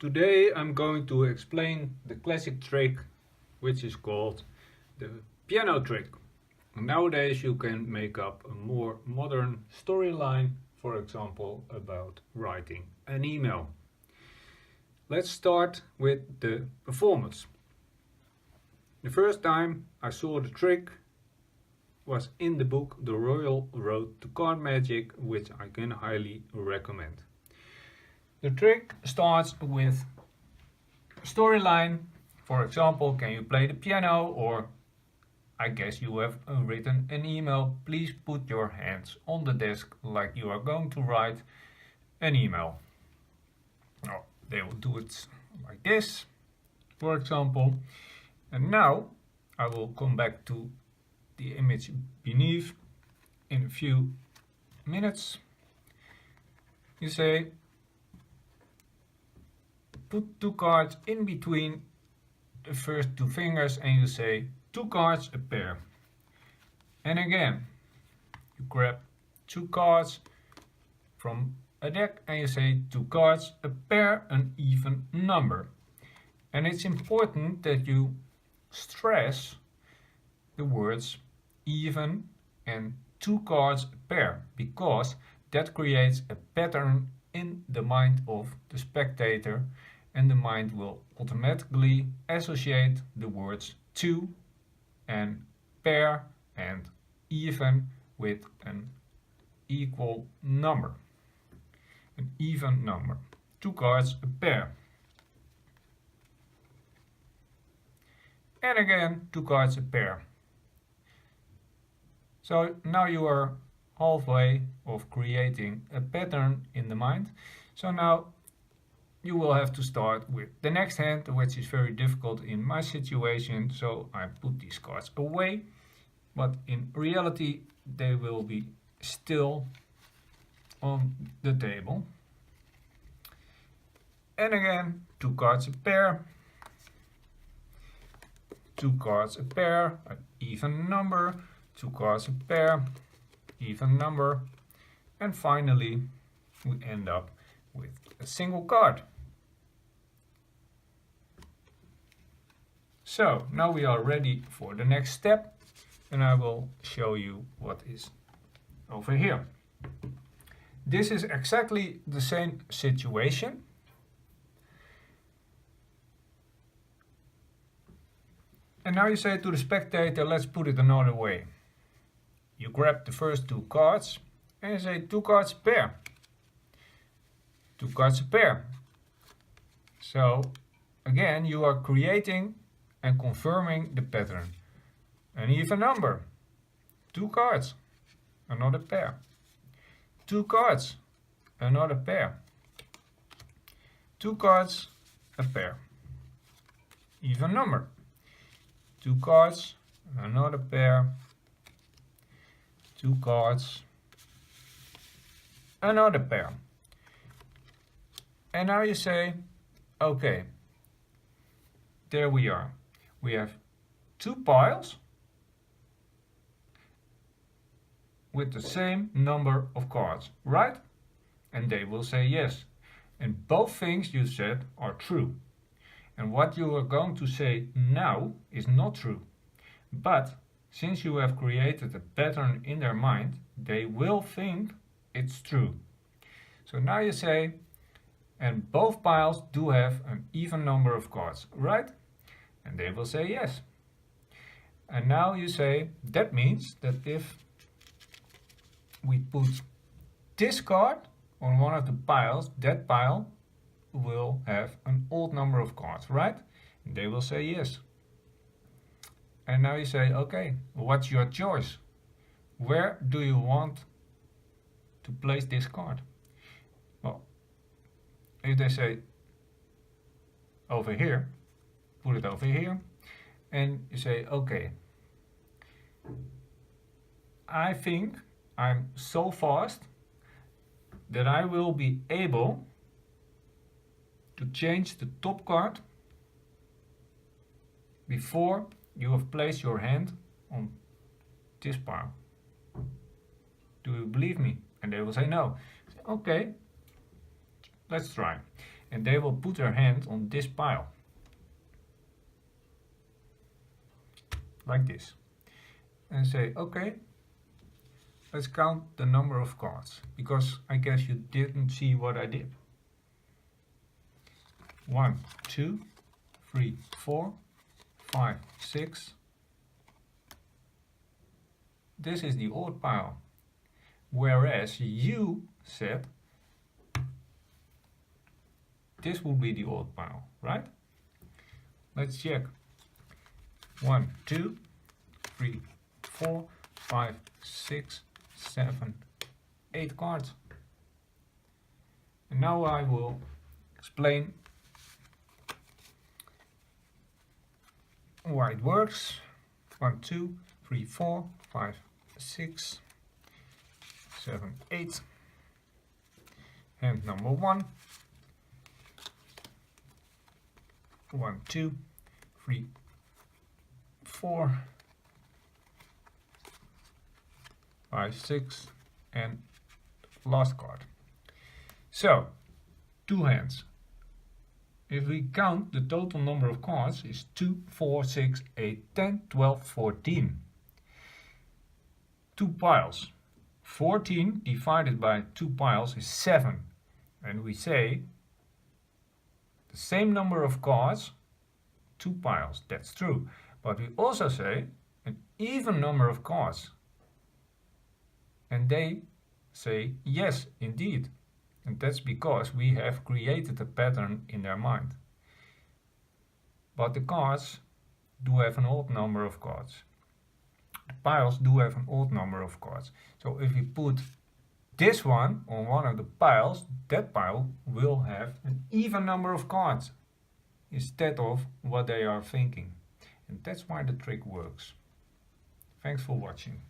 Today I'm going to explain the classic trick which is called the piano trick. Nowadays you can make up a more modern storyline, for example about writing an email. Let's start with the performance. The first time I saw the trick was in the book The Royal Road to Card Magic, which I can highly recommend. The trick starts with a storyline. For example, can you play the piano? Or I guess you have written an email. Please put your hands on the desk like you are going to write an email. Oh, they will do it like this, for example. And now I will come back to the image beneath in a few minutes. You say, put two cards in between the first two fingers and you say two cards a pair. And again, you grab two cards from a deck and you say two cards a pair, an even number. And it's important that you stress the words even and two cards a pair, because that creates a pattern in the mind of the spectator, and the mind will automatically associate the words two and pair and even with an equal number. An even number. Two cards a pair. And again, two cards a pair. So now you are halfway of creating a pattern in the mind. So now you will have to start with the next hand, which is very difficult in my situation. So I put these cards away, but in reality they will be still on the table. And again, two cards a pair. Two cards a pair, an even number. Two cards a pair, even number. And finally we end up with a single card. So now we are ready for the next step, and I will show you what is over here. This is exactly the same situation. And now you say to the spectator, let's put it another way. You grab the first two cards and you say two cards a pair. Two cards a pair. So again, you are creating and confirming the pattern. An even number. Two cards, another pair. Two cards, another pair. Two cards, a pair. Even number. Two cards, another pair. Two cards, another pair. And now you say, okay, there we are. We have two piles with the same number of cards, right? And they will say yes. And both things you said are true. And what you are going to say now is not true. But since you have created a pattern in their mind, they will think it's true. So now you say, and both piles do have an even number of cards, right? And they will say yes. And now you say, that means that if we put this card on one of the piles, that pile will have an odd number of cards, right? And they will say yes. And now you say, okay, what's your choice? Where do you want to place this card? Well, if they say over here, put it over here. And you say, okay, I think I'm so fast that I will be able to change the top card before you have placed your hand on this pile. Do you believe me? And they will say no. Okay, let's try. and they will put their hand on this pile. Like this. And say, okay, let's count the number of cards, because I guess you didn't see what I did. 1, 2, 3, 4, 5, 6. This is the odd pile. Whereas you said this will be the odd pile, right? Let's check. 1, 2, 3, 4, 5, 6, 7, 8 cards. And now I will explain why it works. 1, 2, 3, 4, 5, 6, 7, 8. Hand number 1. 1, 2, 3, 4, 5, 6, and last card. So, 2 hands. If we count, the total number of cards is 2, 4, 6, 8, 10, 12, 14. 2 piles. 14 divided by 2 piles is 7. And we say the same number of cards, 2 piles. That's true. But we also say an even number of cards. And they say yes, indeed. And that's because we have created a pattern in their mind. But the cards do have an odd number of cards. The piles do have an odd number of cards. So if we put this one on one of the piles, that pile will have an even number of cards instead of what they are thinking. And that's why the trick works. Thanks for watching.